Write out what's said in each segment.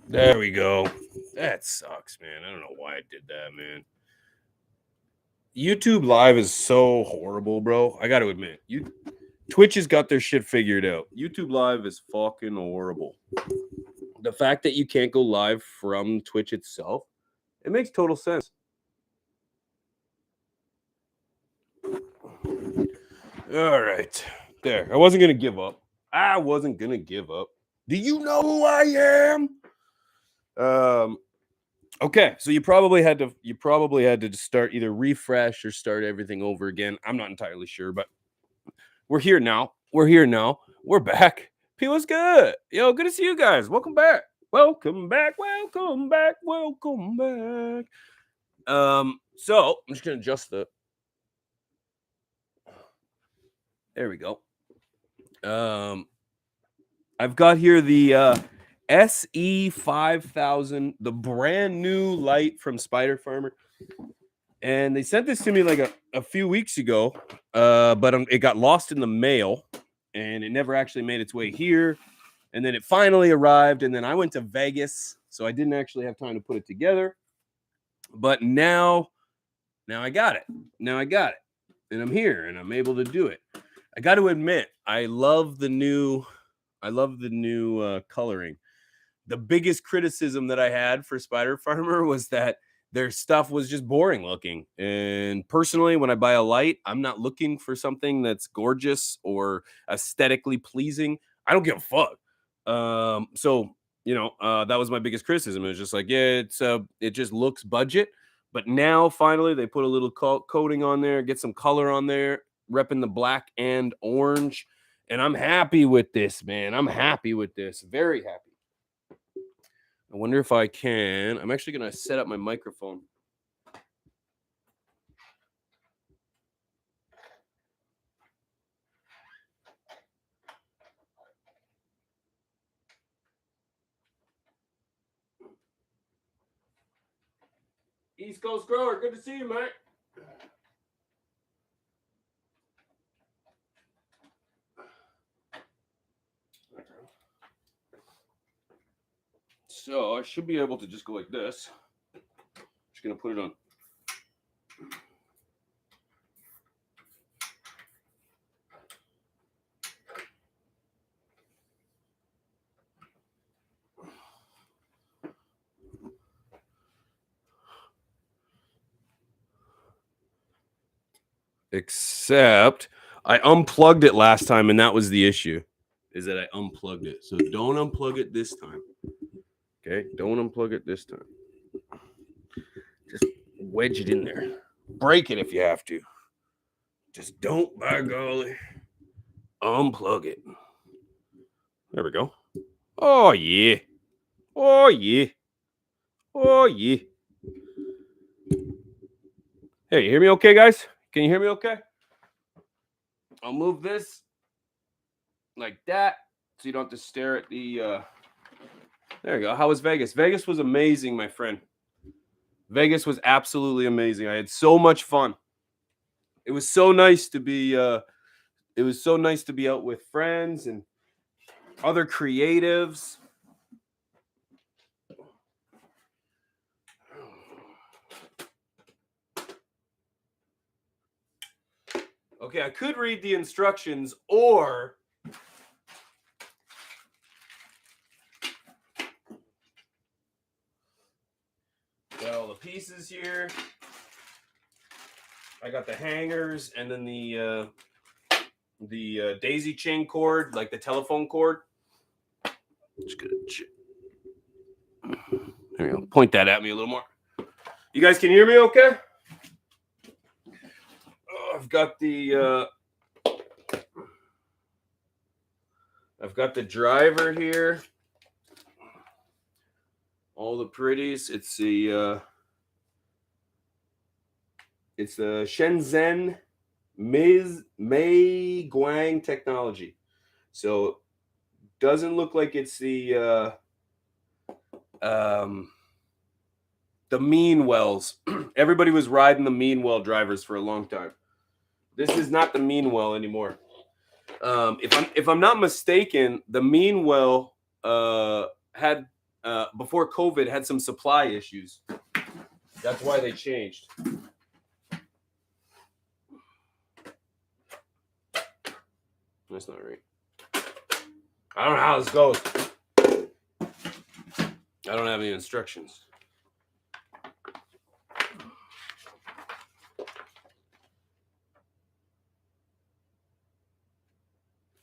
There we go. That sucks, man. I don't know why I did that, man. YouTube Live is so horrible, bro. I got to admit, Twitch has got their shit figured out. YouTube Live is fucking horrible. The fact that you can't go live from Twitch itself, it makes total sense. All right. There. I wasn't going to give up. Do you know who I am? Okay, so you probably had to start either refresh or start everything over again. I'm not entirely sure, but we're here now. We're back. P, what's good? Yo, good to see you guys. Welcome back. So I'm just gonna adjust the. There we go. I've got here the SE5000, the brand new light from Spider Farmer. And they sent this to me like a few weeks ago, but it got lost in the mail, and it never actually made its way here. And then it finally arrived, and then I went to Vegas, so I didn't actually have time to put it together. But now I got it. And I'm here, and I'm able to do it. I got to admit, I love the new coloring. The biggest criticism that I had for Spider Farmer was that their stuff was just boring looking. And personally, when I buy a light, I'm not looking for something that's gorgeous or aesthetically pleasing. I don't give a fuck. So that was my biggest criticism. It was just like, yeah, it just looks budget. But now finally they put a little coating on there, get some color on there, repping the black and orange. And I'm happy with this, man. I'm happy with this. Very happy. I wonder if I can. I'm actually going to set up my microphone. East Coast Grower, good to see you, mate. So I should be able to just go like this. Just going to put it on. Except I unplugged it last time, and that was the issue, is that I unplugged it. So don't unplug it this time. Okay? Don't unplug it this time. Just wedge it in there. Break it if you have to. Just don't, by golly, unplug it. There we go. Oh, yeah. Oh, yeah. Oh, yeah. Hey, you hear me okay, guys? Can you hear me okay? I'll move this like that so you don't have to stare at the... There you go. How was Vegas? Vegas was amazing, my friend. Vegas was absolutely amazing. I had so much fun. It was so nice to be... it was so nice to be out with friends and other creatives. Okay, I could read the instructions, or got all the pieces here. I got the hangers, and then the daisy chain cord, like the telephone cord. Just gonna there you go. Point that at me a little more. You guys can hear me okay? I've got the driver here. All the pretties. It's the Shenzhen Mei Guang technology. So doesn't look like it's the Meanwells. Everybody was riding the Meanwell drivers for a long time. This is not the Meanwell anymore. If I'm not mistaken, the Meanwell had before COVID had some supply issues. That's why they changed. That's not right. I don't know how this goes. I don't have any instructions.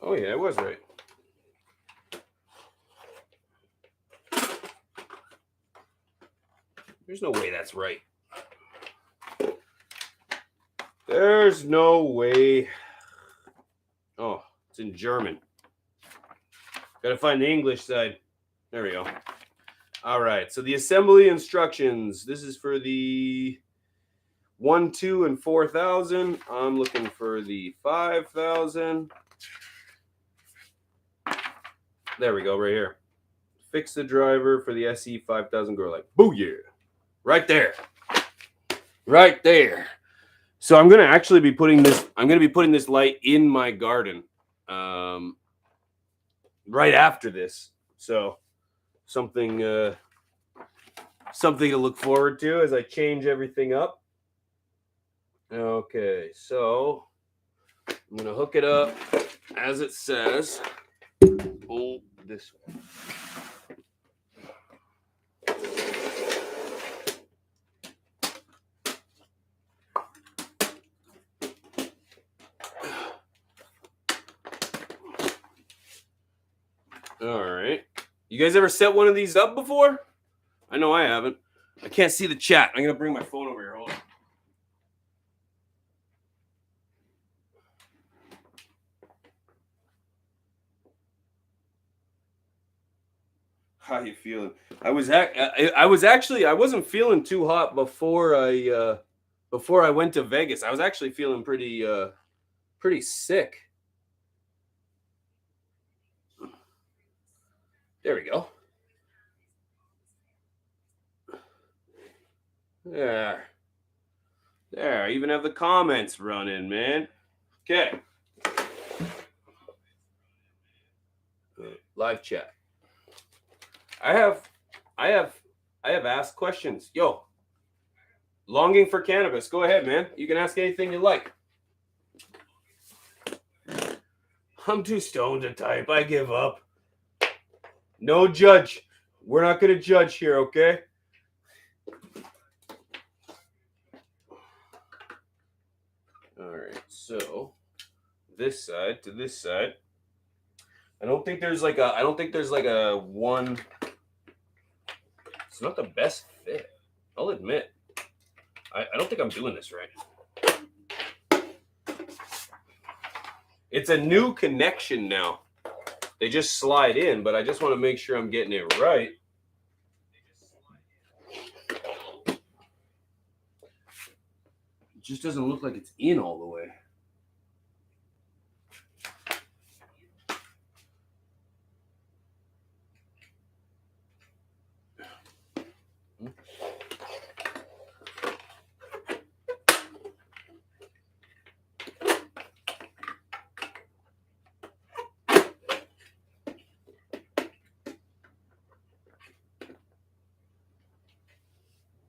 Oh yeah, it was right. There's no way that's right. There's no way. Oh, it's in German. Gotta find the English side. There we go. All right, so the assembly instructions. This is for the 1, 2, and 4,000. I'm looking for the 5,000. There we go, right here. Fix the driver for the SE 5000 grow light. Booyah! Right there. Right there. So I'm gonna actually be putting this. I'm gonna be putting this light in my garden, right after this. So something to look forward to as I change everything up. Okay, so I'm gonna hook it up as it says. Oh, this way. All right. You guys ever set one of these up before? I know I haven't. I can't see the chat. I'm going to bring my phone over here. Hold on. How you feeling? I wasn't feeling too hot before I went to Vegas. I was actually feeling pretty sick. There we go. There. I even have the comments running, man. Okay. Live chat. I have asked questions. Yo, longing for cannabis. Go ahead, man. You can ask anything you like. I'm too stoned to type. I give up. No judge. We're not going to judge here, okay? All right. So, this side to this side. I don't think there's like a one. It's not the best fit. I'll admit. I don't think I'm doing this right. It's a new connection now. They just slide in, but I just want to make sure I'm getting it right. It just doesn't look like it's in all the way.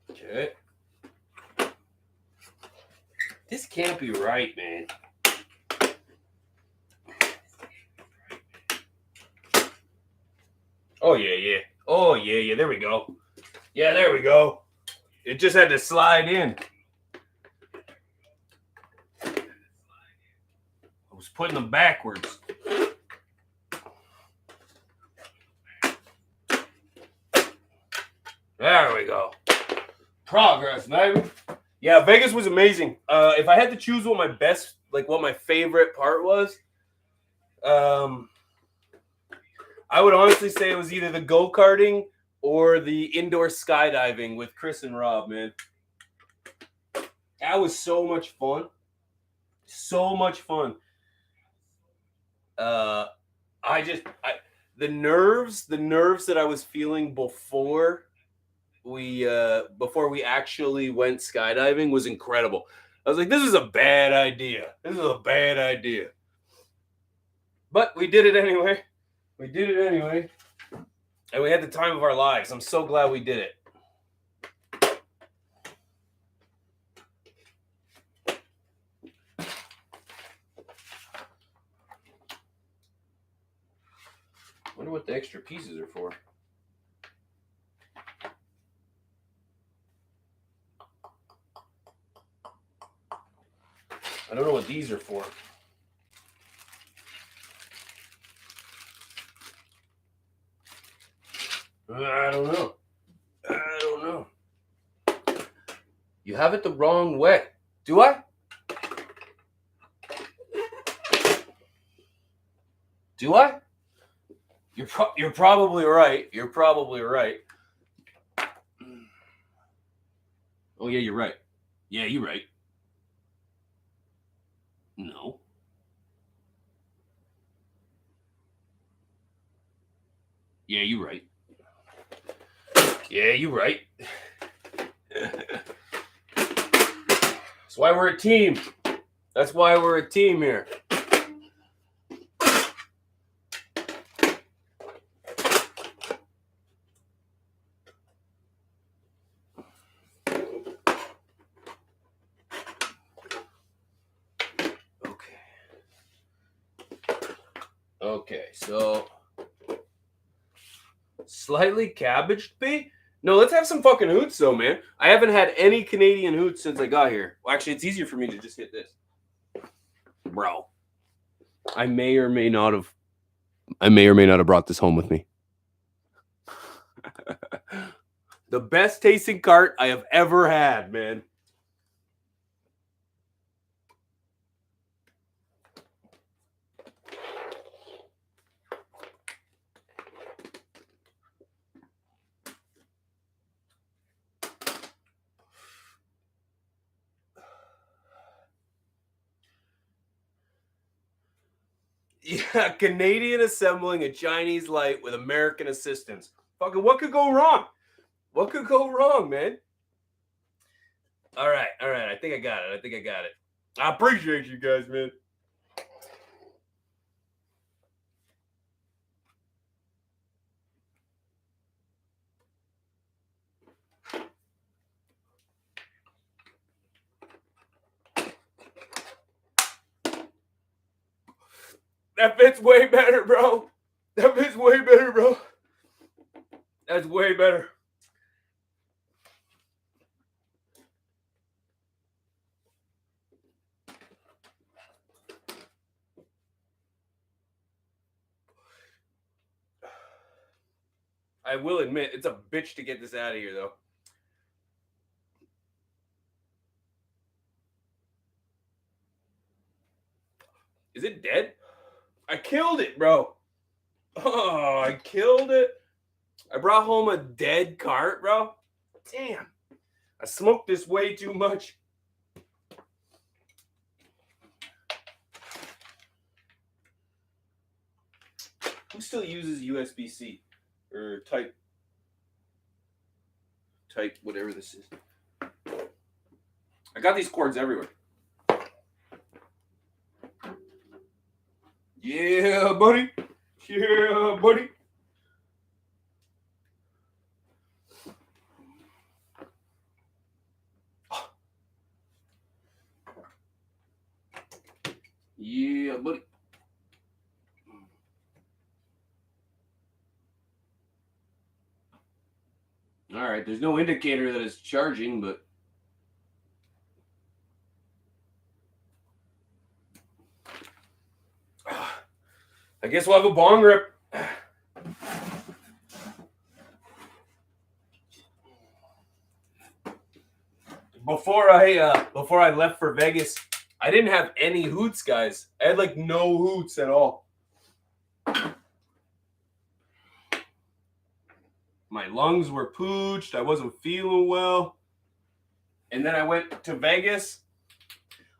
Okay. This can't be right, man. Oh, yeah. Oh, yeah. There we go. Yeah, there we go. It just had to slide in. I was putting them backwards. There we go. Progress, baby. Yeah, Vegas was amazing. If I had to choose what my favorite part was, I would honestly say it was either the go-karting or the indoor skydiving with Chris and Rob, man. That was so much fun. So much fun. The nerves that I was feeling before we actually went skydiving was incredible. I was like, this is a bad idea. But we did it anyway. And we had the time of our lives. I'm so glad we did it. I wonder what the extra pieces are for. I don't know what these are for. I don't know. I don't know. You have it the wrong way. Do I? Do I? You're probably right. You're probably right. Oh yeah, you're right. Yeah, you're right. No. Yeah, you're right. Yeah, you're right. That's why we're a team. That's why we're a team here. Okay, so slightly cabbaged pea? No, let's have some fucking hoots though, man. I haven't had any Canadian hoots since I got here. Well, actually, it's easier for me to just hit this. Bro. I may or may not have brought this home with me. The best tasting cart I have ever had, man. Yeah, Canadian assembling a Chinese light with American assistance. Fucking what could go wrong? What could go wrong, man? All right. I think I got it. I appreciate you guys, man. That fits way better, bro. That fits way better, bro. That's way better. I will admit, it's a bitch to get this out of here, though. Is it dead? I killed it, bro. Oh, I killed it. I brought home a dead cart, bro. Damn. I smoked this way too much. Who still uses USB-C? Or type whatever this is. I got these cords everywhere. Yeah, buddy. Yeah, buddy. Yeah, buddy. All right, there's no indicator that it's charging, but I guess we'll have a bong rip. Before I left for Vegas, I didn't have any hoots, guys. I had like no hoots at all. My lungs were pooched. I wasn't feeling well. And then I went to Vegas.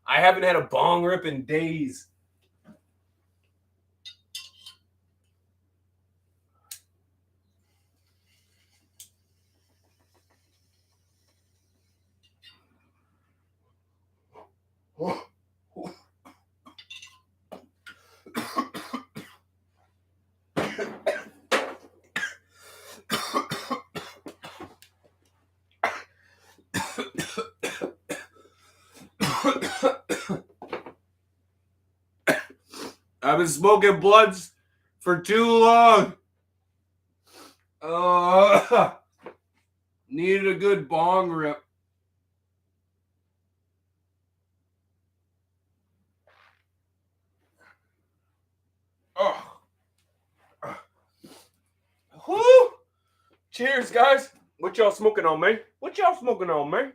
I haven't had a bong rip in days. I've been smoking blunts for too long. Needed a good bong rip. Oh. Whoo! Cheers, guys. What y'all smoking on, man? What y'all smoking on, man?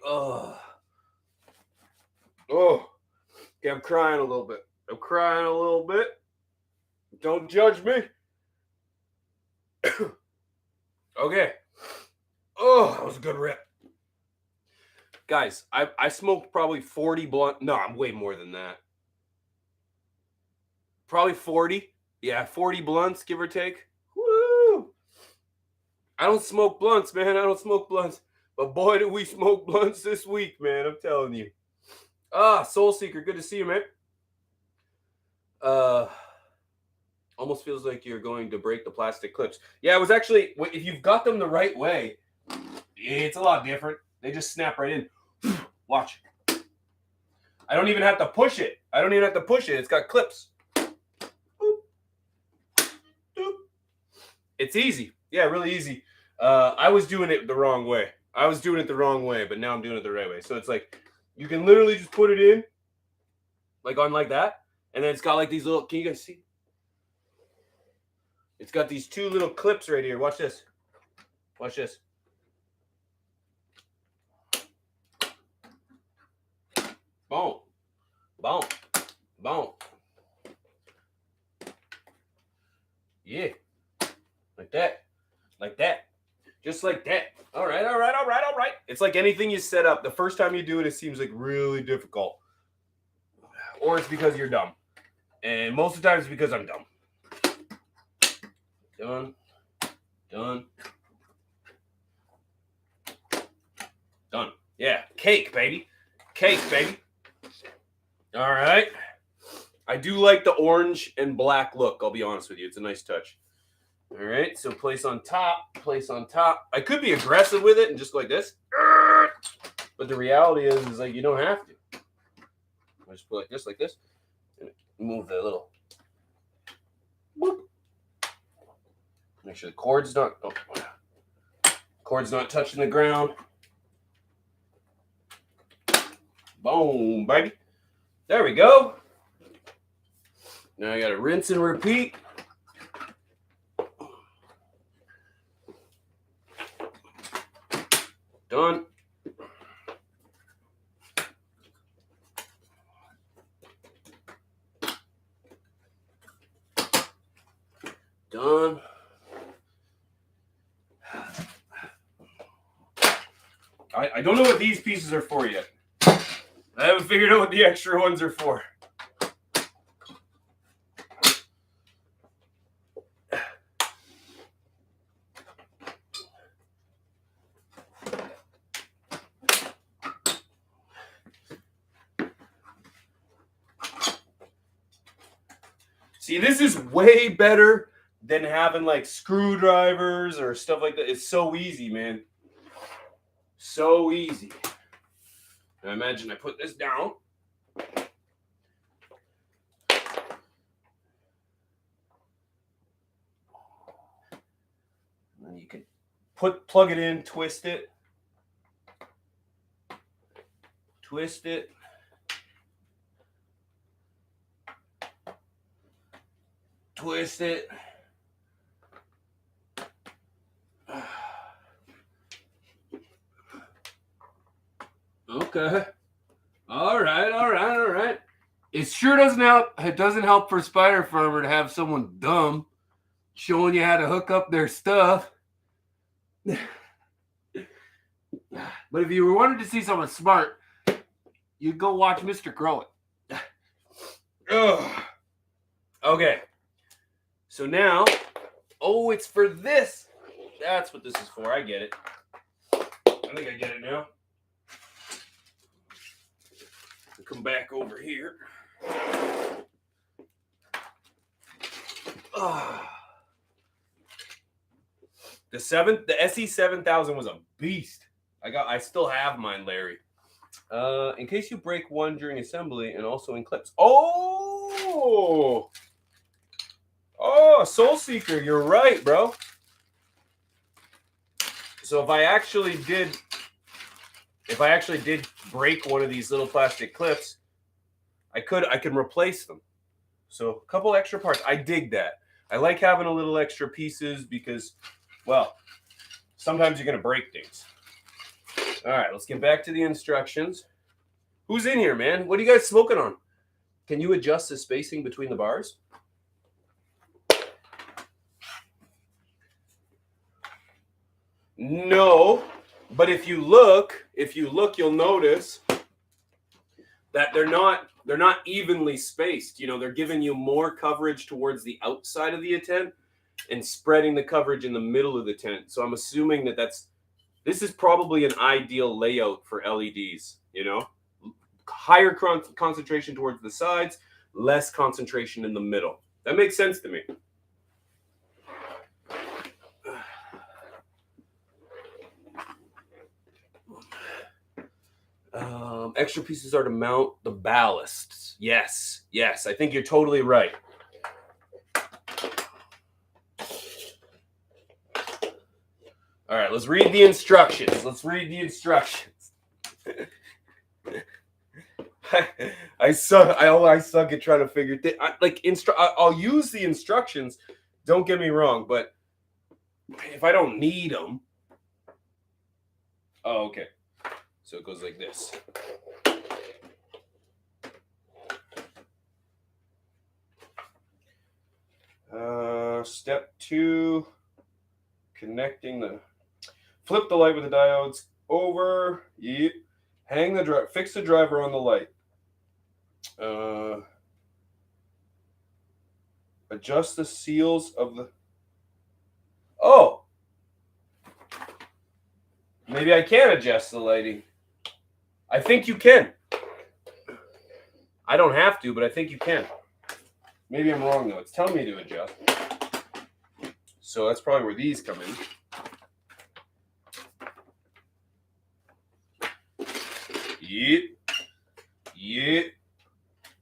Oh. Okay, I'm crying a little bit. Don't judge me. Okay. Oh, that was a good rip. Guys, I smoked probably 40 blunt. No, I'm way more than that. Probably 40. Yeah, 40 blunts, give or take. Woo! I don't smoke blunts, man. I don't smoke blunts. But boy, did we smoke blunts this week, man. I'm telling you. Soul Seeker, good to see you, man. Almost feels like you're going to break the plastic clips. Yeah, it was actually, if you've got them the right way, it's a lot different. They just snap right in. Watch. I don't even have to push it. It's got clips. Boop. Boop. It's easy. Yeah, really easy. I was doing it the wrong way. But now I'm doing it the right way. So it's like, you can literally just put it in, like on like that. And then it's got like these little, can you guys see? It's got these two little clips right here. Watch this. Watch this. Boom. Boom. Boom. Yeah. Like that. Like that. Just like that. All right. It's like anything you set up. The first time you do it, it seems like really difficult. Or it's because you're dumb. And most of the time it's because I'm dumb. Done. Yeah. Cake, baby. All right. I do like the orange and black look. I'll be honest with you. It's a nice touch. All right. So place on top. I could be aggressive with it and just go like this. But the reality is like you don't have to. I just put like this. And move the little. Boop. Make sure the cord's not touching the ground. Boom, baby. There we go. Now I gotta rinse and repeat. Done. Done. I don't know what these pieces are for yet. I haven't figured out what the extra ones are for. See, this is way better than having like screwdrivers or stuff like that. It's so easy, man. So easy. Now imagine I put this down. And then you can plug it in, twist it. Twist it. Twist it. Okay. All right. It sure doesn't help. It doesn't help for Spider Farmer to have someone dumb showing you how to hook up their stuff. But if you wanted to see someone smart, you'd go watch Mr. Grow It. Okay. So now, it's for this. That's what this is for. I get it. I think I get it now. Come back over here. The SE7000 was a beast. I still have mine, Larry. In case you break one during assembly and also in clips. Oh Oh, Soul Seeker, you're right, bro. So if I actually did break one of these little plastic clips, I can replace them. So a couple extra parts. I dig that. I like having a little extra pieces because, well, sometimes you're going to break things. All right, let's get back to the instructions. Who's in here, man? What are you guys smoking on? Can you adjust the spacing between the bars? No, but if you look, you'll notice that they're not evenly spaced. You know, they're giving you more coverage towards the outside of the tent and spreading the coverage in the middle of the tent. So I'm assuming that this is probably an ideal layout for LEDs, you know? Higher concentration towards the sides, less concentration in the middle. That makes sense to me. Extra pieces are to mount the ballasts. Yes, I think you're totally right. All right, let's read the instructions. I suck at trying to figure things. I'll use the instructions. Don't get me wrong, but if I don't need them, oh, okay. So it goes like this. Step 2, flip the light with the diodes over. Yep. Fix the driver on the light. Adjust the seals of the. Oh, maybe I can adjust the lighting. I think you can. I don't have to, but I think you can. Maybe I'm wrong though. It's telling me to adjust. So that's probably where these come in. Yep.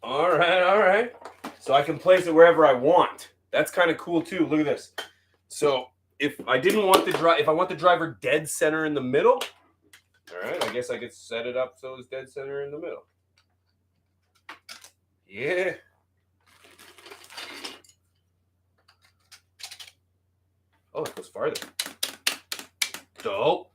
All right. So I can place it wherever I want. That's kind of cool too. Look at this. So if I want the driver dead center in the middle, all right, I guess I could set it up so it's dead center in the middle. Yeah. Oh, it goes farther. Dope.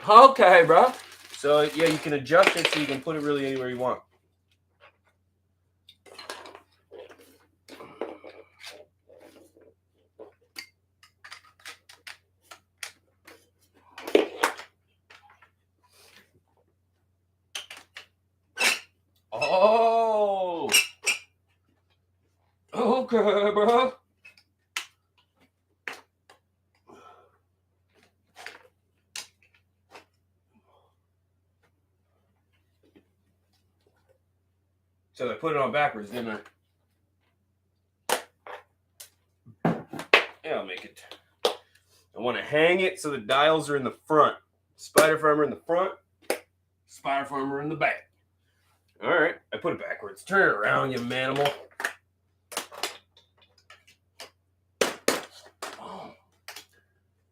Okay, bro. So yeah, you can adjust it so you can put it really anywhere you want. Oh, okay, bro. So I put it on backwards, didn't I? Yeah, I'll make it. I want to hang it so the dials are in the front. Spider Farmer in the front, Spider Farmer in the back. All right, I put it backwards. Turn it around, you manimal.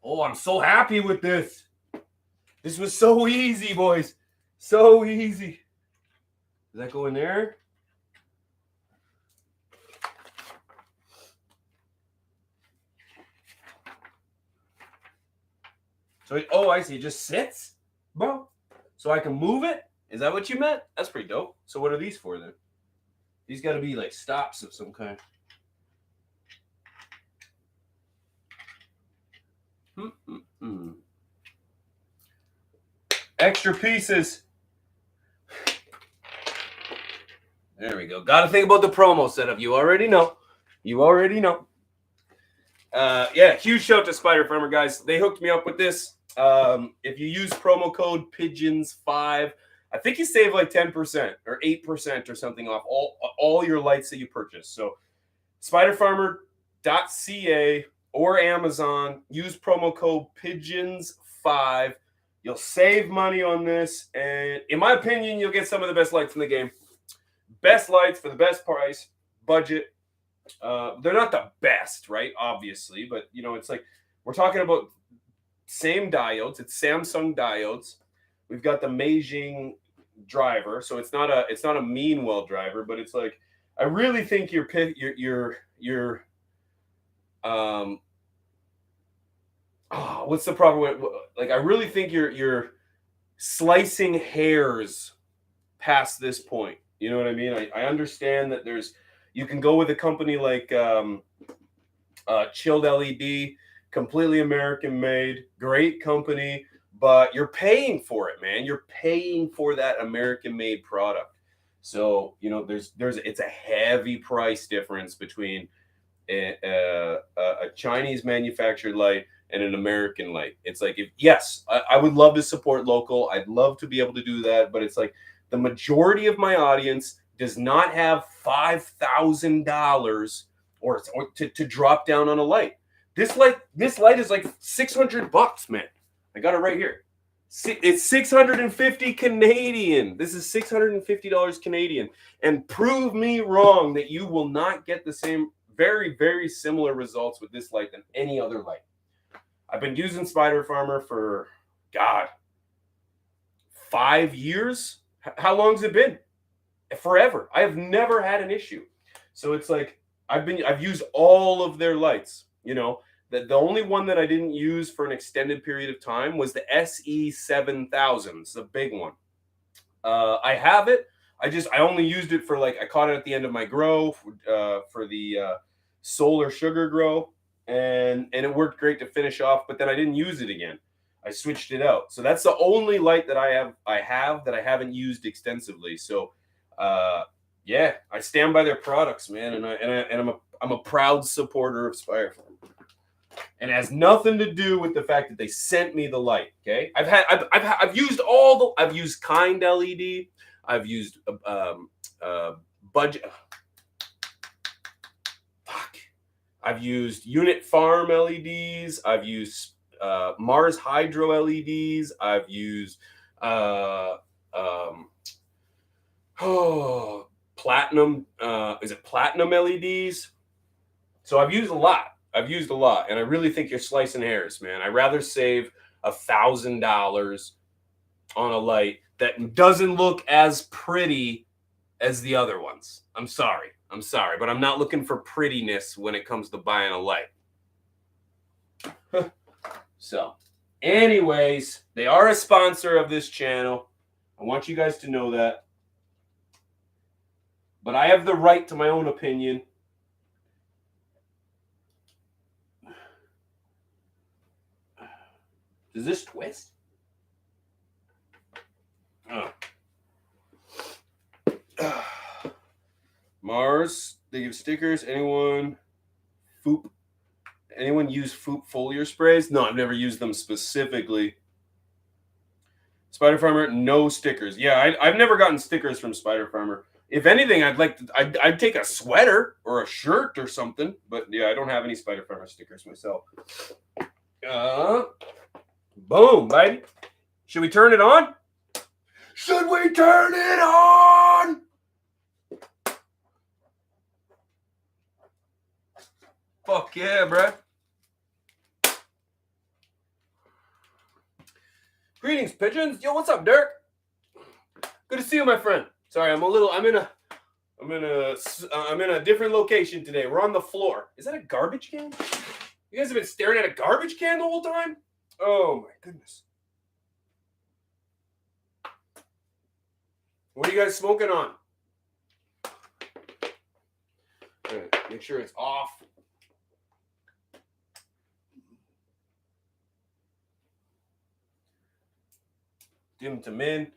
Oh, I'm so happy with this. This was so easy, boys. So easy. Does that go in there? So, I see. It just sits, bro. So I can move it. Is that what you meant? That's pretty dope. So what are these for then? These got to be like stops of some kind. Extra pieces. There we go. Got to think about the promo setup. You already know. Yeah, huge shout out to Spider Farmer, guys. They hooked me up with this. If you use promo code PIGEONS5, I think you save like 10% or 8% or something off all your lights that you purchase. So spiderfarmer.ca or Amazon. Use promo code PIGEONS5. You'll save money on this, and in my opinion, you'll get some of the best lights in the game. Best lights for the best price, budget. They're not the best, right? Obviously, but you know, it's like we're talking about same diodes. It's Samsung diodes. We've got the Beijing driver, so it's not a Meanwell driver, but it's like I really think what's the proper way? Like I really think you're slicing hairs past this point. You know what I mean? I understand that you can go with a company like Chilled LED, completely American made, great company, but you're paying for it, man. You're paying for that American made product. So, you know, it's a heavy price difference between a Chinese manufactured light and an American light. It's like, yes, I would love to support local. I'd love to be able to do that, but it's like the majority of my audience does not have $5,000 or to drop down on a light. This light is like $600, man. I got it right here. It's 650 Canadian. This is $650 Canadian. And prove me wrong that you will not get the same very, very similar results with this light than any other light. I've been using Spider Farmer for, God, 5 years. How long has it been? Forever. I have never had an issue. So it's like I've used all of their lights. You know, the only one that I didn't use for an extended period of time was the SE7000. It's a big one. I have it. I only used it for I caught it at the end of my grow for the solar sugar grow, and it worked great to finish off. But then I didn't use it again. I switched it out. So that's the only light that I have that I haven't used extensively. So yeah, I stand by their products, man, and I'm a proud supporter of Spire Farm. And it has nothing to do with the fact that they sent me the light. Okay, I've used Kind LED. I've used budget. I've used Unit Farm LEDs. I've used Mars Hydro LEDs. I've used platinum. Is it platinum LEDs? So I've used a lot. And I really think you're slicing hairs, man. I'd rather save $1,000 on a light that doesn't look as pretty as the other ones. I'm sorry, but I'm not looking for prettiness when it comes to buying a light. So, anyways, they are a sponsor of this channel. I want you guys to know that. But I have the right to my own opinion. Does this twist? Oh. Mars, they give stickers. Anyone use Foop foliar sprays? No, I've never used them specifically. Spider Farmer, no stickers. Yeah, I've never gotten stickers from Spider Farmer. If anything, I'd take a sweater or a shirt or something. But yeah, I don't have any Spider Farmer stickers myself. Boom, baby. Should we turn it on? Should we turn it on? Fuck yeah, bruh. Greetings, pigeons. Yo, what's up, Dirk? Good to see you, my friend. Sorry, I'm in a different location today. We're on the floor. Is that a garbage can? You guys have been staring at a garbage can the whole time? Oh my goodness. What are you guys smoking on? All right, make sure it's off. Dim to min.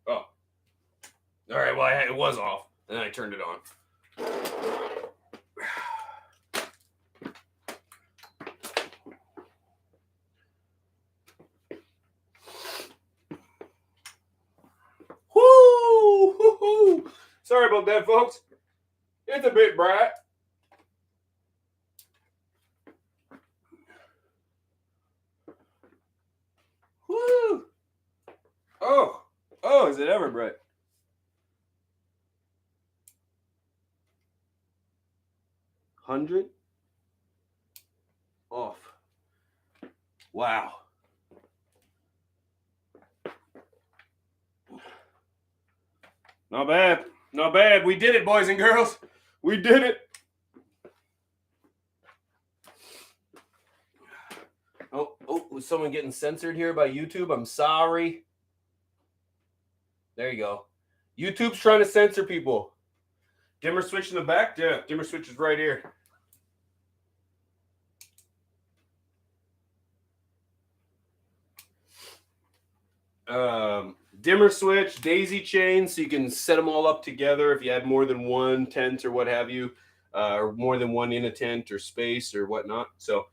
Oh. All right, well, it was off. And then I turned it on. Woo! Sorry about that, folks. It's a bit bright. Woo! Oh, is it ever bright? $100 off. Wow. Not bad. Not bad. We did it, boys and girls. We did it. Oh, was someone getting censored here by YouTube? I'm sorry. There you go. YouTube's trying to censor people. Dimmer switch in the back? Yeah, dimmer switch is right here. Dimmer switch, daisy chain, so you can set them all up together if you had more than one tent or what have you, or more than one in a tent or space or whatnot. So,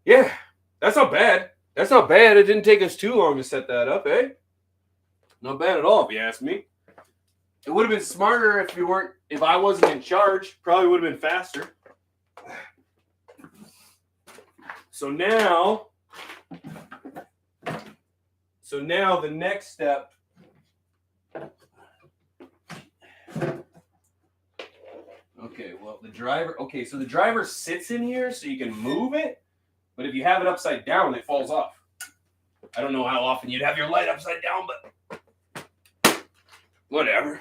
yeah, that's not bad. That's not bad. It didn't take us too long to set that up, eh? Not bad at all, if you ask me. It would have been smarter if I wasn't in charge. Probably would have been faster. So now the next step. Okay, well, the driver sits in here so you can move it, but if you have it upside down, it falls off. I don't know how often you'd have your light upside down, but whatever.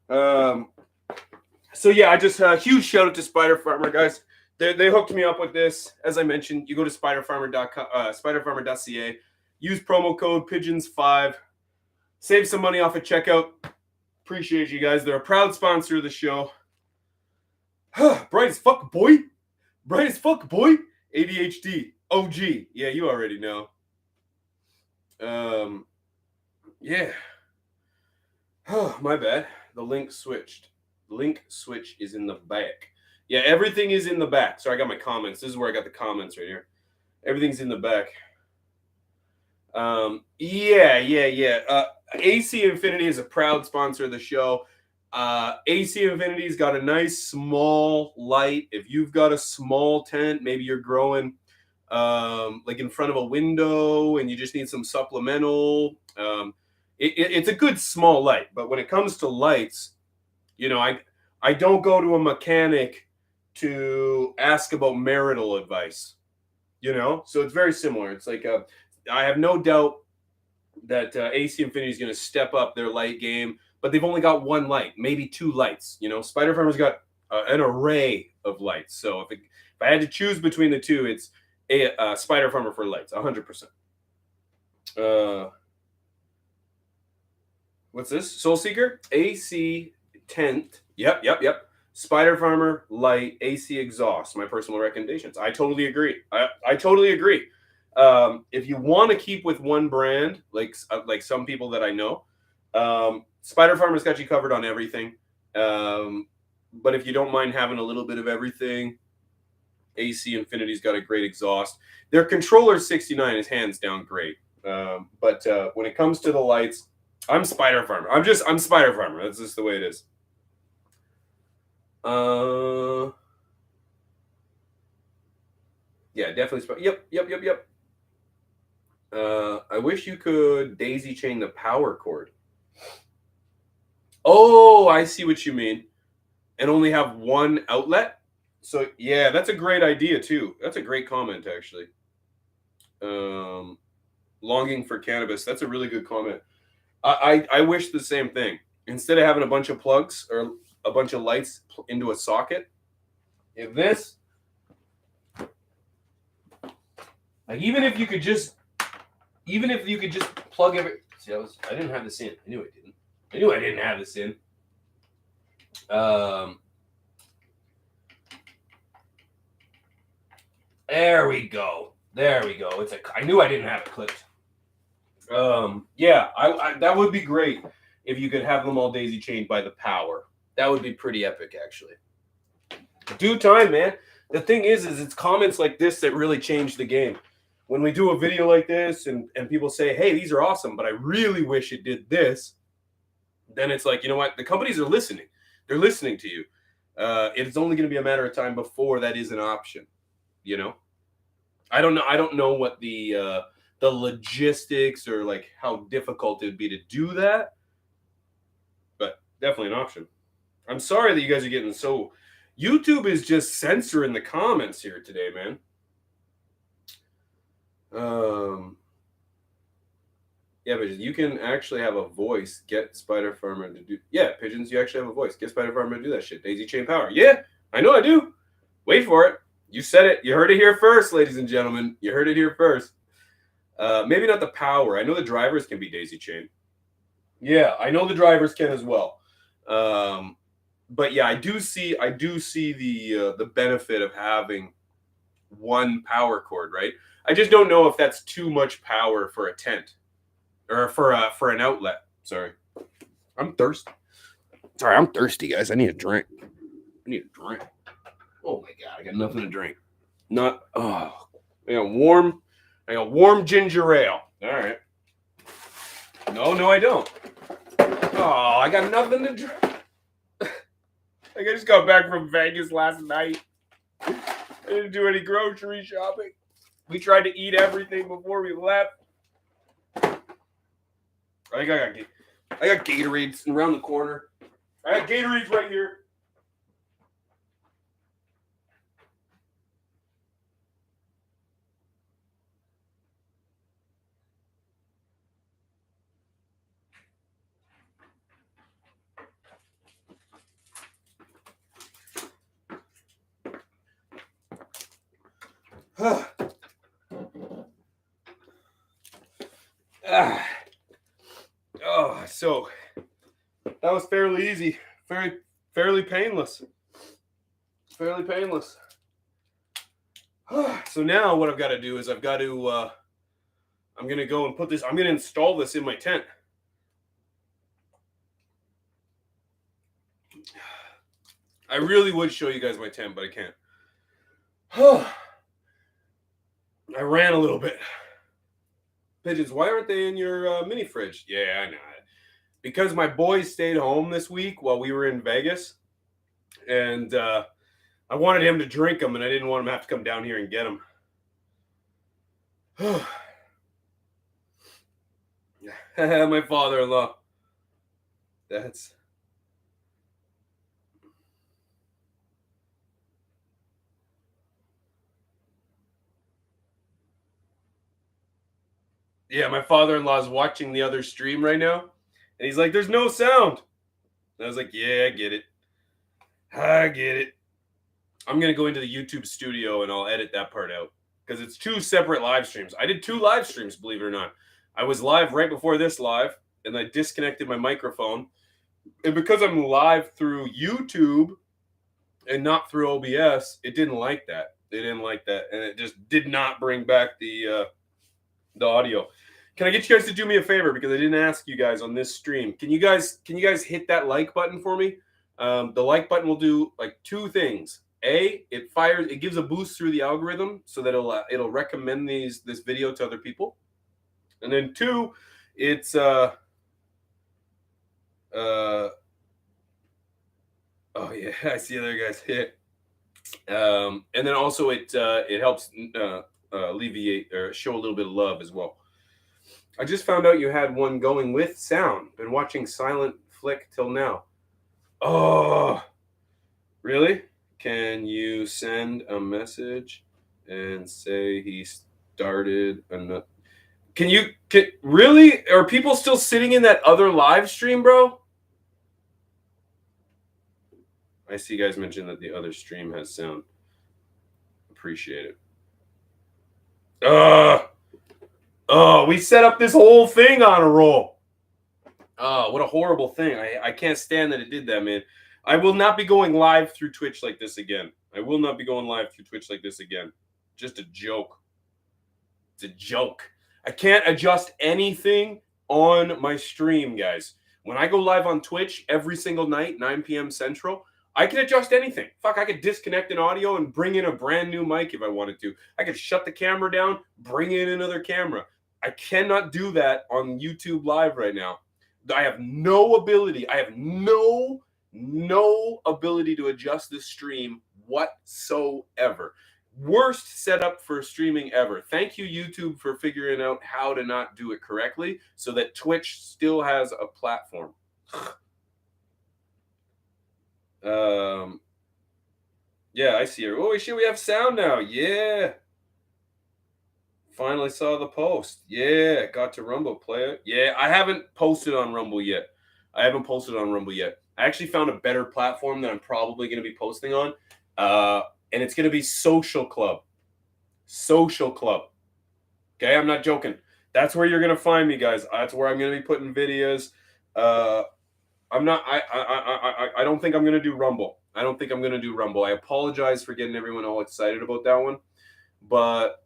So yeah, I just huge shout out to Spider Farmer, guys. They hooked me up with this. As I mentioned, you go to spiderfarmer.ca, use promo code pigeons5, save some money off at checkout. Appreciate you guys. They're a proud sponsor of the show. Bright as fuck, boy. Bright as fuck, boy. ADHD. OG. Yeah, you already know. Yeah. Oh, my bad. The link switched. The link switch is in the back. Yeah, everything is in the back. So I got my comments. This is where I got the comments right here. Everything's in the back. Yeah. AC Infinity is a proud sponsor of the show. AC Infinity's got a nice small light. If you've got a small tent, maybe you're growing like in front of a window and you just need some supplemental. It's a good small light. But when it comes to lights, you know, I don't go to a mechanic to ask about marital advice, you know? So it's very similar. It's like I have no doubt that AC Infinity is going to step up their light game, but they've only got one light, maybe two lights. You know, Spider Farmer's got an array of lights. So if I had to choose between the two, it's a Spider Farmer for lights, 100%. What's this? Soul Seeker? AC tent. Yep. Spider Farmer light AC exhaust. My personal recommendations. I totally agree. I totally agree. If you want to keep with one brand, like some people that I know, Spider Farmer's got you covered on everything. But if you don't mind having a little bit of everything, AC Infinity's got a great exhaust. Their controller 69 is hands down great. But when it comes to the lights, I'm Spider Farmer. I'm Spider Farmer. That's just the way it is. Yeah, definitely. Yep. I wish you could daisy chain the power cord. Oh, I see what you mean. And only have one outlet. So yeah, that's a great idea too. That's a great comment actually. Longing for cannabis. That's a really good comment. I wish the same thing. Instead of having a bunch of plugs or a bunch of lights into a socket, if this, like, even if you could just plug every. See, I didn't have this in. I knew I didn't have this in. There we go. I knew I didn't have it clipped. Yeah, that would be great if you could have them all daisy chained by the power. That would be pretty epic, actually. Due time, man. The thing is it's comments like this that really change the game. When we do a video like this and people say, hey, these are awesome, but I really wish it did this. then it's like, you know what? The companies are listening. They're listening to you. It's only going to be a matter of time before that is an option. You know, I don't know. I don't know what the logistics or like how difficult it would be to do that, but definitely an option. I'm sorry that you guys are getting so. YouTube is just censoring the comments here today, man. Yeah, but you can actually have a voice. Get Spider Farmer to do. Yeah, pigeons. You actually have a voice. Get Spider Farmer to do that shit. Daisy chain power. Yeah, I know I do. Wait for it. You said it. You heard it here first, ladies and gentlemen. You heard it here first. Maybe not the power. I know the drivers can be daisy chain. Yeah, I know the drivers can as well. But yeah, I do see the benefit of having one power cord, right? I just don't know if that's too much power for a tent or for an outlet. Sorry, I'm thirsty. Sorry, I'm thirsty, guys. I need a drink. Oh my god, I got nothing to drink. Not I got warm ginger ale. All right. No, I don't. Oh, I got nothing to drink. I just got back from Vegas last night. I didn't do any grocery shopping. We tried to eat everything before we left. I got Gatorades around the corner. I got Gatorades right here. So that was fairly easy, fairly painless. So now what I've got to do is I'm going to go and I'm going to install this in my tent. I really would show you guys my tent, but I can't. I ran a little bit. Pigeons, why aren't they in your mini fridge? Yeah, I know. Because my boys stayed home this week while we were in Vegas, and I wanted him to drink them, and I didn't want him to have to come down here and get them. My father-in-law. That's... Yeah, my father-in-law is watching the other stream right now, and he's like, there's no sound. And I was like, yeah, I get it. I'm going to go into the YouTube studio, and I'll edit that part out, because it's two separate live streams. I did 2 live streams, believe it or not. I was live right before this live, and I disconnected my microphone. And because I'm live through YouTube and not through OBS, it didn't like that. They didn't like that, and it just did not bring back the audio. Can I get you guys to do me a favor, because I didn't ask you guys on this stream? Can you guys hit that like button for me? The like button will do like 2 things. A, it gives a boost through the algorithm so that it'll recommend this video to other people. And then 2, it's oh yeah, I see other guys hit. And then also it helps alleviate or show a little bit of love as well. I just found out you had one going with sound. Been watching Silent Flick till now. Oh, really? Can you send a message and say he started another? Really? Are people still sitting in that other live stream, bro? I see you guys mentioned that the other stream has sound. Appreciate it. We set up this whole thing on a roll. Oh, what a horrible thing. I can't stand that it did that, man. I will not be going live through Twitch like this again. Just a joke. It's a joke. I can't adjust anything on my stream, guys. When I go live on Twitch every single night, 9 p.m. Central, I can adjust anything. Fuck, I could disconnect an audio and bring in a brand new mic if I wanted to. I could shut the camera down, bring in another camera. I cannot do that on YouTube Live right now. I have no ability. I have no ability to adjust this stream whatsoever. Worst setup for streaming ever. Thank you, YouTube, for figuring out how to not do it correctly so that Twitch still has a platform. Yeah, I see her. Oh shit, we have sound now. Yeah. Finally saw the post. Yeah, got to Rumble. Play it. Yeah, I haven't posted on Rumble yet. I actually found a better platform that I'm probably going to be posting on. And it's going to be Social Club. Social Club. Okay, I'm not joking. That's where you're going to find me, guys. That's where I'm going to be putting videos. I'm not. I don't think I'm going to do Rumble. I apologize for getting everyone all excited about that one, but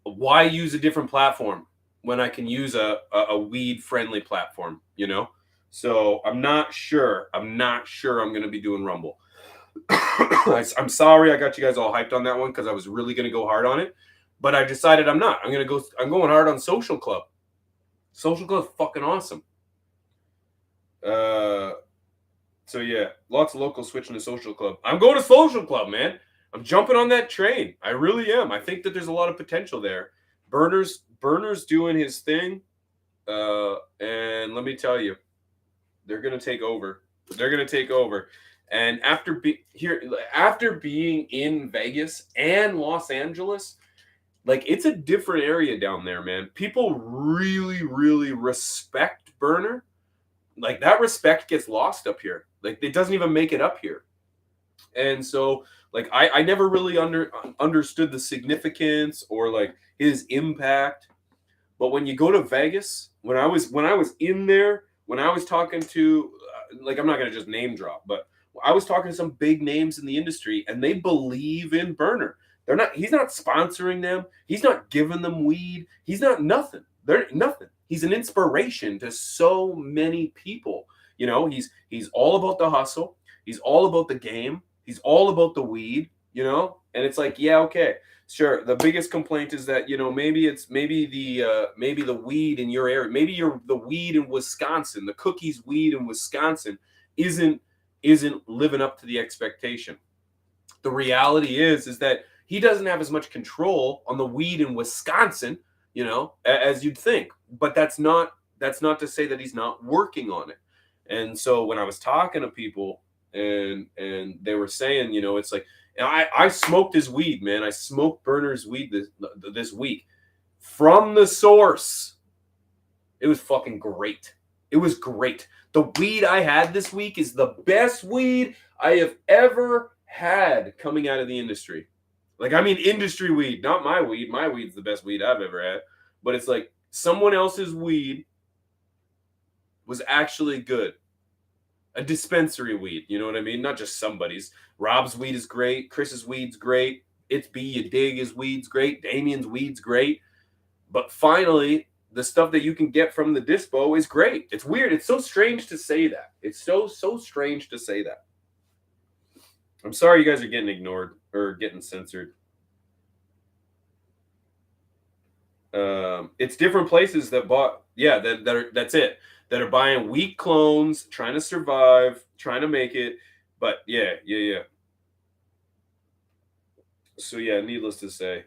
why use a different platform when I can use a weed friendly platform, you know? So I'm not sure I'm going to be doing Rumble. I'm sorry I got you guys all hyped on that one because I was really going to go hard on it, but I decided I'm not. I'm going hard on Social Club. Social Club is fucking awesome. So yeah, lots of locals switching to Social Club. I'm going to Social Club, man. I'm jumping on that train. I really am. I think that there's a lot of potential there. Burner's doing his thing. And let me tell you, they're going to take over. And after being in Vegas and Los Angeles, like, it's a different area down there, man. People really, really respect Burner. Like, that respect gets lost up here. Like, it doesn't even make it up here. And so, like, I never really understood the significance or like his impact. But when you go to Vegas, when I was in there, when I was talking to, like, I'm not gonna just name drop, but I was talking to some big names in the industry, and they believe in Burner. He's not sponsoring them. He's not giving them weed. He's not nothing. They're nothing. He's an inspiration to so many people. You know, he's all about the hustle. He's all about the game. He's all about the weed, you know? And it's like, yeah, okay, sure. The biggest complaint is that, you know, maybe the weed in your area, maybe the weed in Wisconsin, the cookies weed in Wisconsin isn't living up to the expectation. The reality is that he doesn't have as much control on the weed in Wisconsin, you know, as you'd think. But that's not to say that he's not working on it. And so when I was talking to people and they were saying, you know, it's like, I smoked his weed, man. I smoked Burner's weed this week from the source. It was fucking great. It was great. The weed I had this week is the best weed I have ever had coming out of the industry. Like, I mean, industry weed, not my weed. My weed's the best weed I've ever had. But it's like someone else's weed was actually good. A dispensary weed, you know what I mean? Not just somebody's. Rob's weed is great. Chris's weed's great. It's B You Dig his weed's great. Damien's weed's great. But finally, the stuff that you can get from the dispo is great. It's weird. It's so strange to say that. It's so strange to say that. I'm sorry you guys are getting ignored or getting censored. It's different places that bought, yeah, that's it. That are buying weak clones, trying to survive, trying to make it. But yeah. So yeah, needless to say.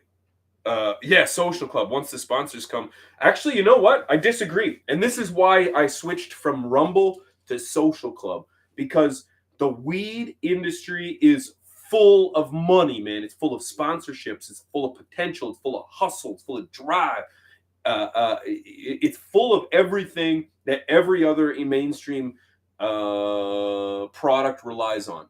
Yeah, Social Club, once the sponsors come. Actually, you know what? I disagree. And this is why I switched from Rumble to Social Club. Because the weed industry is full of money, man. It's full of sponsorships. It's full of potential. It's full of hustle. It's full of drive. It's full of everything that every other mainstream product relies on.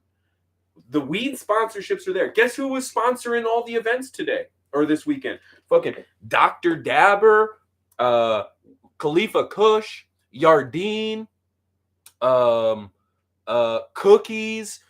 The weed sponsorships are there. Guess who was sponsoring all the events today or this weekend? Fucking Dr. Dabber, Khalifa Kush, Yardeen, Cookies.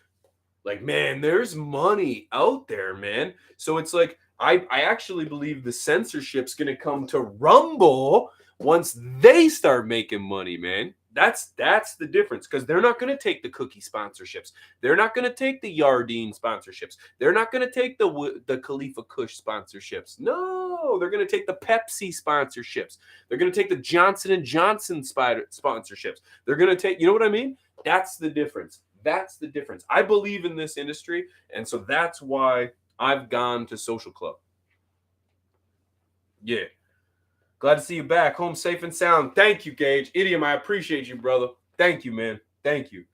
Like, man, there's money out there, man. So it's like, I actually believe the censorship's going to come to Rumble once they start making money, man. That's the difference, because they're not going to take the cookie sponsorships. They're not going to take the Yardeen sponsorships. They're not going to take the Khalifa Kush sponsorships. No. No, they're going to take the Pepsi sponsorships. They're going to take the Johnson and Johnson sponsorships. They're going to take, you know what I mean? That's the difference. That's the difference. I believe in this industry, and so that's why I've gone to Social Club. Yeah. Glad to see you back. Home safe and sound. Thank you, Gage. Idiom, I appreciate you, brother. Thank you, man. Thank you.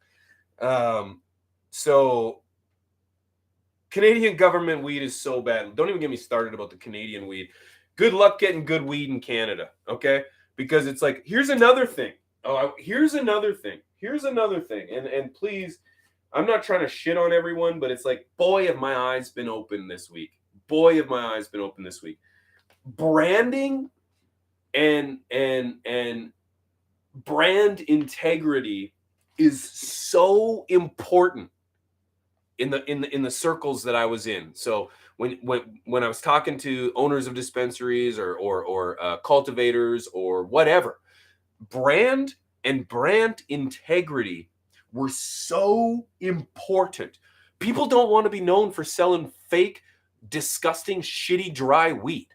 So Canadian government weed is so bad. Don't even get me started about the Canadian weed. Good luck getting good weed in Canada, okay? Because it's like, here's another thing. Here's another thing. And please, I'm not trying to shit on everyone, but it's like, boy, have my eyes been open this week. Branding and brand integrity is so important in the circles that I was in. So when I was talking to owners of dispensaries or cultivators or whatever, brand and brand integrity were so important. People don't want to be known for selling fake, disgusting, shitty, dry weed.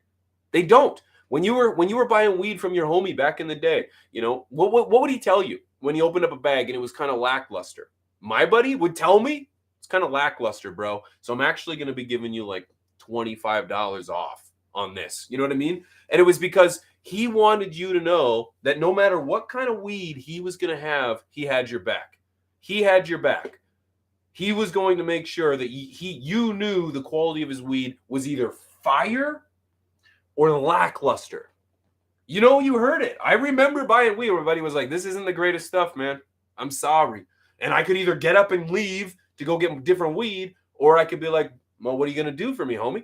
They don't. When you were buying weed from your homie back in the day, you know, what would he tell you when he opened up a bag and it was kind of lackluster? My buddy would tell me, it's kind of lackluster, bro. So I'm actually going to be giving you like $25 off on this. You know what I mean? And it was because he wanted you to know that no matter what kind of weed he was going to have, he had your back. He had your back. He was going to make sure that you knew the quality of his weed was either fire or lackluster. You know, you heard it. I remember buying weed. Everybody was like, this isn't the greatest stuff, man. I'm sorry. And I could either get up and leave to go get different weed, or I could be like, well, what are you going to do for me, homie?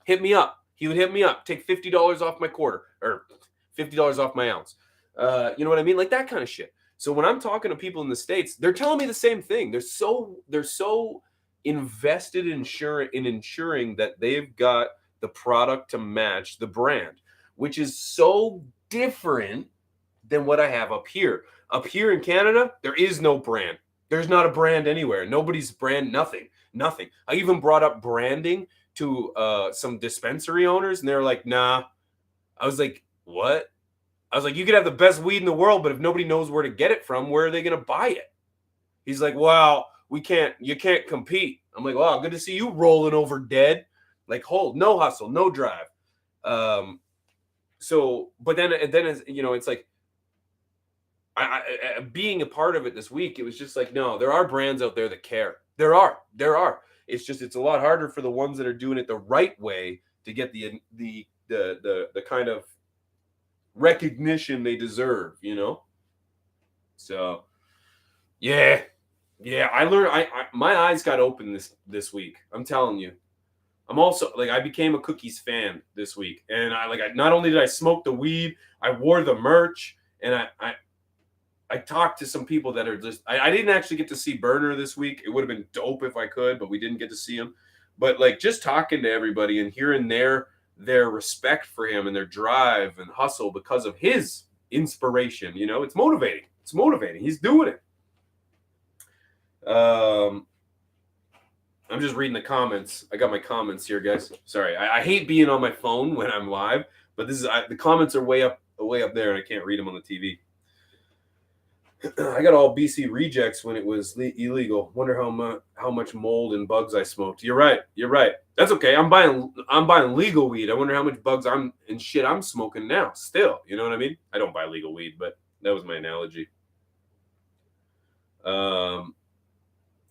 Hit me up. He would hit me up. Take $50 off my quarter or $50 off my ounce. You know what I mean? Like that kind of shit. So when I'm talking to people in the States, they're telling me the same thing. They're so invested in ensuring that they've got the product to match the brand, which is so different than what I have up here. Up here in Canada, there is no brand. There's not a brand anywhere. Nobody's brand, nothing. I even brought up branding to some dispensary owners, and they're like, nah. I was like, what? I was like, you could have the best weed in the world, but if nobody knows where to get it from, where are they going to buy it? He's like, well, you can't compete. I'm like, wow, good to see you rolling over dead. Like, no hustle, no drive. So, but then as you know, it's like, I being a part of it this week, it was just like, no, there are brands out there that care. There are. It's just, it's a lot harder for the ones that are doing it the right way to get the kind of recognition they deserve, you know? So, yeah. I learned, my eyes got open this week. I'm telling you. I'm also like, I became a Cookies fan this week, and I not only did I smoke the weed, I wore the merch, and I talked to some people that are just, I didn't actually get to see Burner this week. It would have been dope if I could, but we didn't get to see him. But like, just talking to everybody and hearing their respect for him and their drive and hustle because of his inspiration, you know, it's motivating. He's doing it. I'm just reading the comments. I got my comments here, guys. Sorry, I hate being on my phone when I'm live, but this is the comments are way up there, and I can't read them on the TV. I got all BC rejects when it was illegal. Wonder how much mold and bugs I smoked. You're right. That's okay. I'm buying legal weed. I wonder how much bugs I'm smoking now. Still, you know what I mean? I don't buy legal weed, but that was my analogy.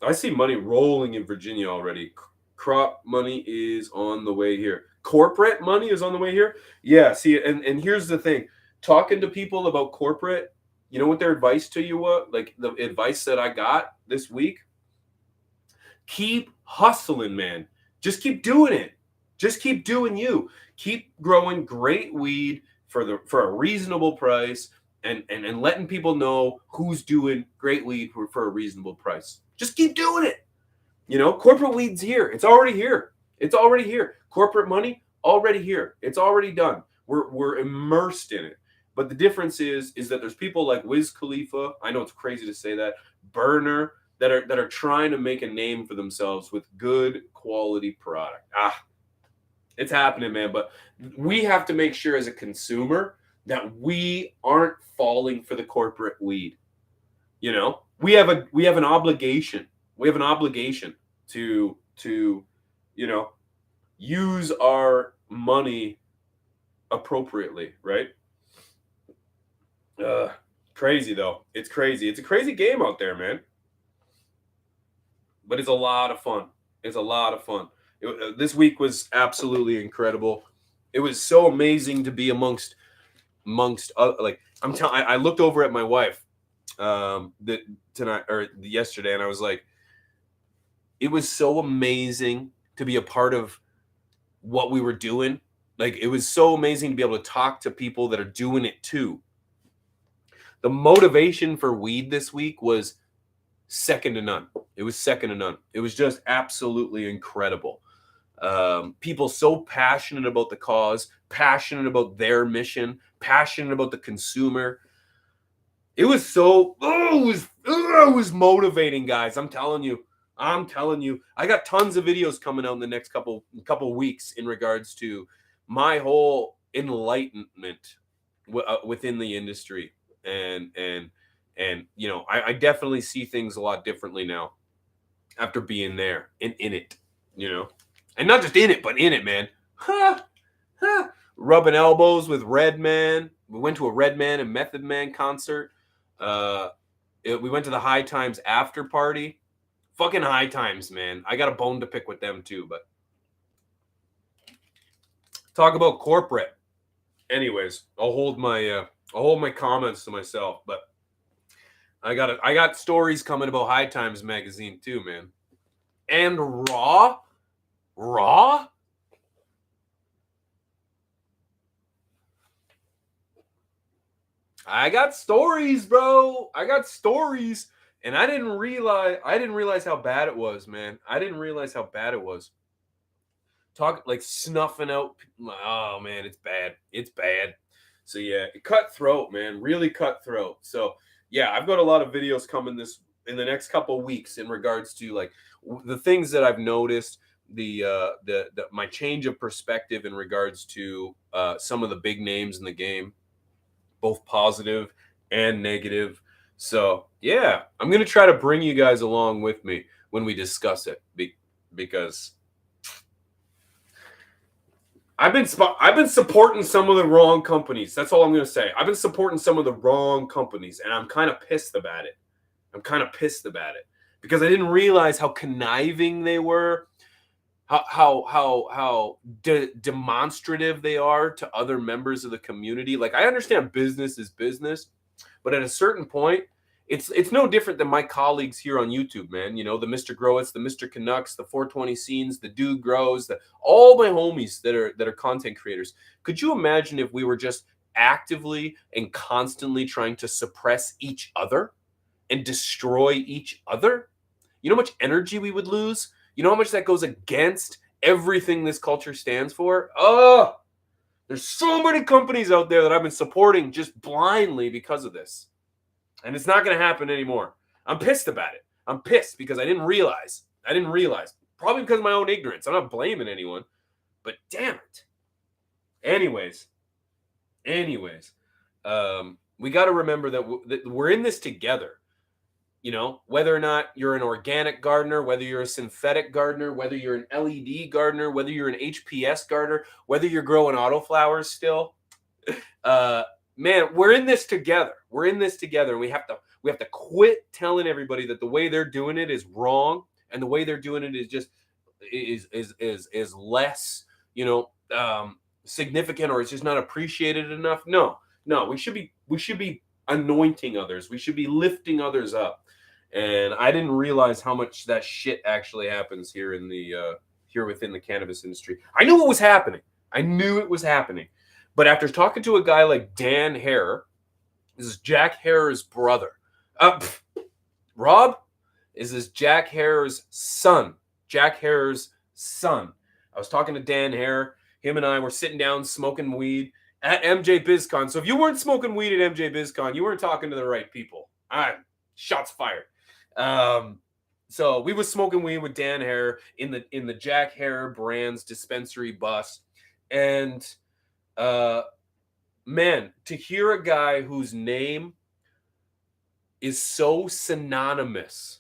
I see money rolling in Virginia already. Crop money is on the way here. Corporate money is on the way here. Yeah. See, and here's the thing. Talking to people about corporate, you know what their advice to you was? Like the advice that I got this week? Keep hustling, man. Just keep doing it. Just keep doing you. Keep growing great weed for a reasonable price and letting people know who's doing great weed for a reasonable price. Just keep doing it. You know, corporate weed's here. It's already here. Corporate money, already here. It's already done. We're immersed in it. But the difference is that there's people like Wiz Khalifa. I know it's crazy to say that. Burner that are trying to make a name for themselves with good quality product. It's happening, man. But we have to make sure as a consumer that we aren't falling for the corporate weed. You know, we have an obligation. We have an obligation to you know use our money appropriately, right? Uh, Crazy though. It's crazy. It's a crazy game out there, man. But it's a lot of fun. It's a lot of fun. This week was absolutely incredible. It was so amazing to be amongst like I'm telling. I looked over at my wife that tonight or yesterday, and I was like, it was so amazing to be a part of what we were doing. Like it was so amazing to be able to talk to people that are doing it too. The motivation for weed this week was second to none. It was second to none. It was just absolutely incredible. People so passionate about the cause, passionate about their mission, passionate about the consumer. It was so it was motivating, guys. I'm telling you. I'm telling you. I got tons of videos coming out in the next couple weeks in regards to my whole enlightenment within the industry, and you know, I definitely see things a lot differently now after being there and in it, you know, and not just in it, but in it, man. Ha, ha. Rubbing elbows with Redman. We went to a Redman and Method Man concert. Uh, we went to the High Times after party. Fucking High Times, man. I got a bone to pick with them too, but talk about corporate. Anyways, I'll hold my comments to myself, but I got stories coming about High Times magazine too, man. And Raw. I got stories, bro. I got stories, and I didn't realize how bad it was, man. I didn't realize how bad it was. Talk like snuffing out. Oh man, it's bad. It's bad. So yeah, cutthroat, man. Really cutthroat. So yeah, I've got a lot of videos coming this in the next couple weeks in regards to like the things that I've noticed, the my change of perspective in regards to some of the big names in the game, both positive and negative. So yeah, I'm gonna try to bring you guys along with me when we discuss it, because I've been supporting some of the wrong companies. That's all I'm gonna say. I've been supporting some of the wrong companies, and I'm kind of pissed about it. I'm kind of pissed about it because I didn't realize how conniving they were, how demonstrative they are to other members of the community. Like I understand business is business, but at a certain point, it's no different than my colleagues here on YouTube, man. You know, the Mr. Growitz, the Mr. Canucks, the 420 scenes, the Dude Grows, all my homies that are content creators. Could you imagine if we were just actively and constantly trying to suppress each other and destroy each other? You know how much energy we would lose? You know how much that goes against everything this culture stands for? Oh, there's so many companies out there that I've been supporting just blindly because of this. And it's not going to happen anymore. I'm pissed about it. I'm pissed because I didn't realize. Probably because of my own ignorance. I'm not blaming anyone. But damn it. Anyways, we got to remember that we're in this together. You know, whether or not you're an organic gardener, whether you're a synthetic gardener, whether you're an LED gardener, whether you're an HPS gardener, whether you're growing autoflowers still, man, we're in this together. We're in this together. We have to quit telling everybody that the way they're doing it is wrong, and the way they're doing it is just is less, you know, significant, or it's just not appreciated enough. No, we should be anointing others. We should be lifting others up. And I didn't realize how much that shit actually happens here in the here within the cannabis industry. I knew it was happening. I knew it was happening. But after talking to a guy like Dan Hare, this is Jack Hare's brother. Rob is Jack Hare's son. Jack Hare's son. I was talking to Dan Hare. Him and I were sitting down smoking weed at MJ BizCon. So if you weren't smoking weed at MJ BizCon, you weren't talking to the right people. Shots fired. So we was smoking weed with Dan Hare in the Jack Hare Brands dispensary bus, and man, to hear a guy whose name is so synonymous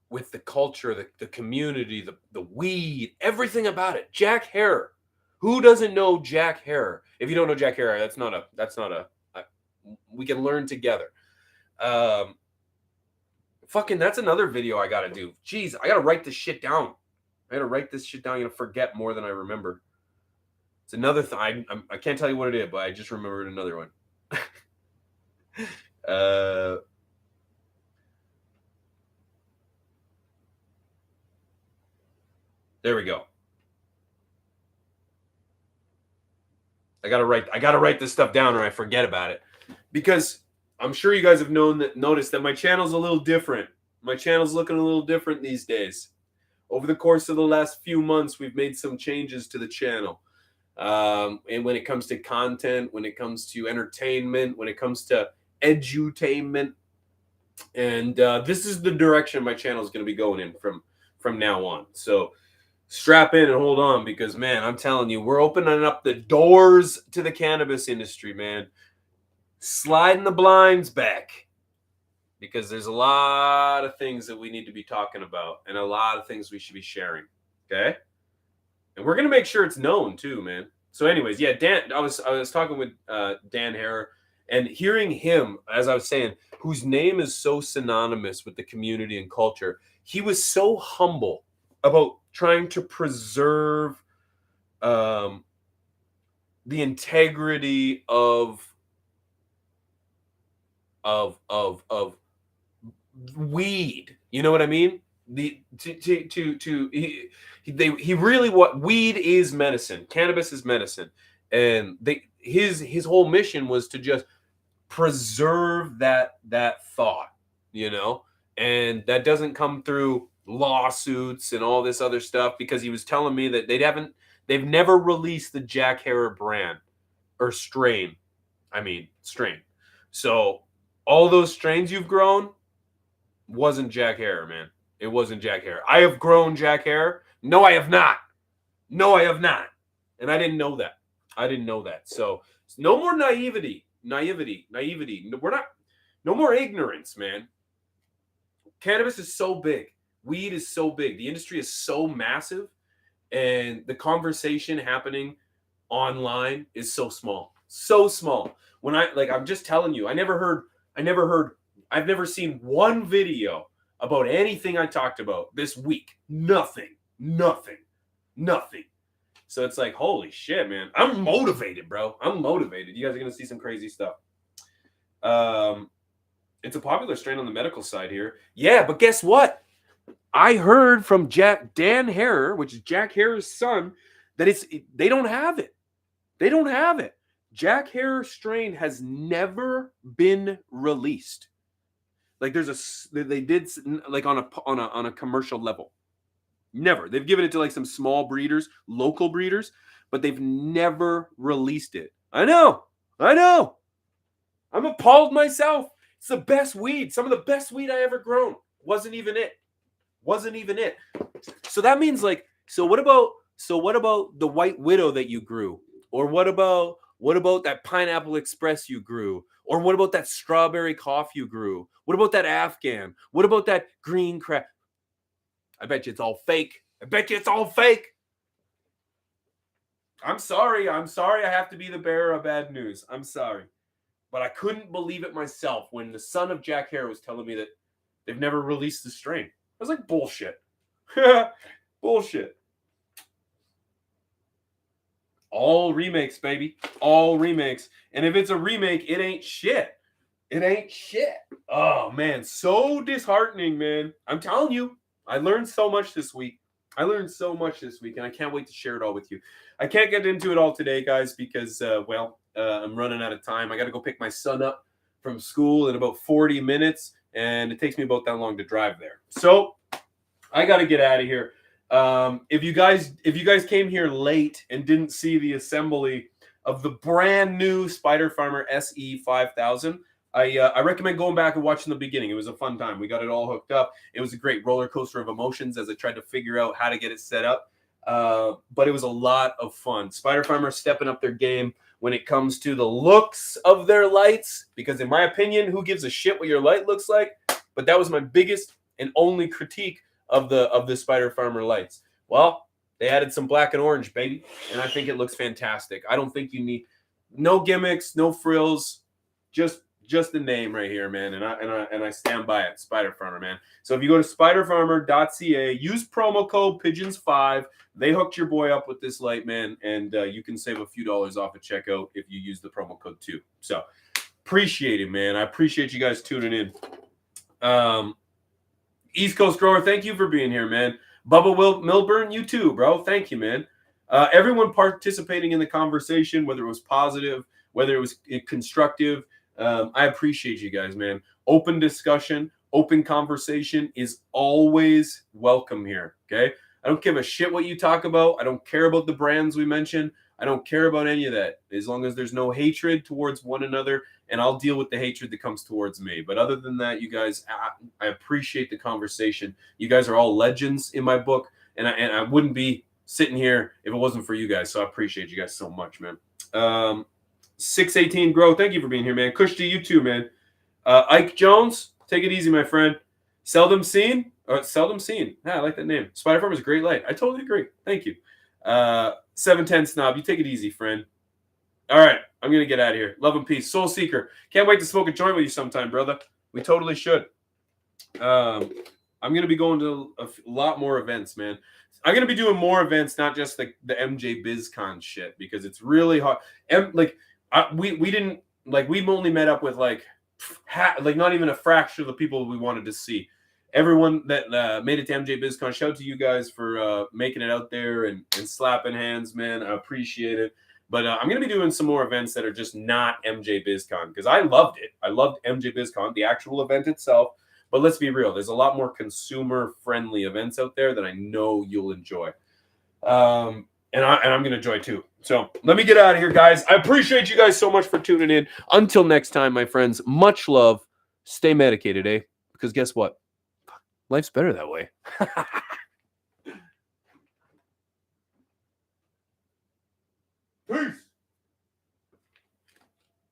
with the culture, the community, the weed, everything about it. Jack Hare. Who doesn't know Jack Hare? If you don't know Jack Hare, we can learn together. Fucking, that's another video I gotta do. Jeez, I gotta write this shit down. I gotta write this shit down. I'm gonna forget more than I remember. It's another thing. I can't tell you what it is, but I just remembered another one. There we go. I gotta write this stuff down or I forget about it. Because I'm sure you guys have noticed that my channel's a little different. My channel's looking a little different these days. Over the course of the last few months, we've made some changes to the channel. And when it comes to content, when it comes to entertainment, when it comes to edutainment, and this is the direction my channel is going to be going in from now on. So strap in and hold on, because man, I'm telling you, we're opening up the doors to the cannabis industry, man. Sliding the blinds back, because there's a lot of things that we need to be talking about and a lot of things we should be sharing. Okay. And we're going to make sure it's known too, man. So anyways, yeah, Dan, I was talking with Dan Hare, and hearing him, as I was saying, whose name is so synonymous with the community and culture, he was so humble about trying to preserve the integrity of weed. You know what I mean? He really, what weed is medicine, cannabis is medicine, and his whole mission was to just preserve that thought, you know, and that doesn't come through lawsuits and all this other stuff, because he was telling me that they've never released the Jack Hare brand or strain. Strain. So all those strains you've grown wasn't Jack Hare, man. It wasn't Jack Hare. I have grown Jack Hare. No, I have not. No, I have not. And I didn't know that. So no more naivety. We're not, no more ignorance, man. Cannabis is so big. Weed is so big. The industry is so massive. And the conversation happening online is so small. So small. I'm just telling you, I've never seen one video about anything I talked about this week. Nothing. So it's like, holy shit, man. I'm motivated, bro. I'm motivated. You guys are going to see some crazy stuff. It's a popular strain on the medical side here. Yeah, but guess what? I heard from Dan Hare, which is Jack Hare's son, that they don't have it. They don't have it. Jack Hare strain has never been released. Like they did like on a commercial level. Never. They've given it to like some small breeders, local breeders, but they've never released it. I know. I'm appalled myself. It's the best weed. Some of the best weed I ever grown. Wasn't even it. So that means like, so what about the White Widow that you grew? Or what about that Pineapple Express you grew? Or what about that strawberry cough you grew? What about that Afghan? What about that green crap? I bet you it's all fake. I'm sorry. I have to be the bearer of bad news. I'm sorry. But I couldn't believe it myself when the son of Jack Hare was telling me that they've never released the strain. I was like, bullshit. Bullshit. All remakes, baby. All remakes. And if it's a remake, it ain't shit. Oh, man. So disheartening, man. I'm telling you. I learned so much this week. And I can't wait to share it all with you. I can't get into it all today, guys, because, I'm running out of time. I got to go pick my son up from school in about 40 minutes, and it takes me about that long to drive there. So I got to get out of here. If you guys came here late and didn't see the assembly of the brand new Spider Farmer SE 5000, I recommend going back and watching the beginning. It was a fun time. We got it all hooked up. It was a great roller coaster of emotions as I tried to figure out how to get it set up. But it was a lot of fun. Spider Farmer stepping up their game when it comes to the looks of their lights, because in my opinion, who gives a shit what your light looks like? But that was my biggest and only critique of the Spider Farmer lights. Well, they added some black and orange, baby, and I think it looks fantastic. I don't think you need no gimmicks, no frills, just the name right here, man, and I stand by it, Spider Farmer, man. So if you go to spiderfarmer.ca, use promo code Pigeons5. They hooked your boy up with this light, man, and you can save a few dollars off at checkout if you use the promo code too. So appreciate it, man. I appreciate you guys tuning in. East Coast Grower, thank you for being here, man. Bubba Milburn, you too, bro. Thank you, man. Everyone participating in the conversation, whether it was positive, whether it was constructive, I appreciate you guys, man. Open discussion, open conversation is always welcome here, okay? I don't give a shit what you talk about. I don't care about the brands we mentioned. I don't care about any of that, as long as there's no hatred towards one another, and I'll deal with the hatred that comes towards me. But other than that, you guys, I appreciate the conversation. You guys are all legends in my book, and I wouldn't be sitting here if it wasn't for you guys, so I appreciate you guys so much, man. 618 Grow, thank you for being here, man. Kush to you too, man. Ike Jones, take it easy, my friend. Seldom seen. Yeah, I like that name. Spider Farm is a great light. I totally agree. Thank you. 710 Snob, you take it easy, friend. All right, I'm going to get out of here. Love and peace. Soul Seeker, can't wait to smoke a joint with you sometime, brother. We totally should. I'm going to be going to a lot more events, man. I'm going to be doing more events, not just the MJ BizCon shit, because it's really hard. We've only met up with like not even a fraction of the people we wanted to see. Everyone that made it to MJ BizCon, shout out to you guys for making it out there and slapping hands, man. I appreciate it. But I'm going to be doing some more events that are just not MJ BizCon, because I loved it. I loved MJ BizCon, the actual event itself. But let's be real. There's a lot more consumer-friendly events out there that I know you'll enjoy. And I'm going to enjoy too. So let me get out of here, guys. I appreciate you guys so much for tuning in. Until next time, my friends, much love. Stay medicated, eh? Because guess what? Life's better that way.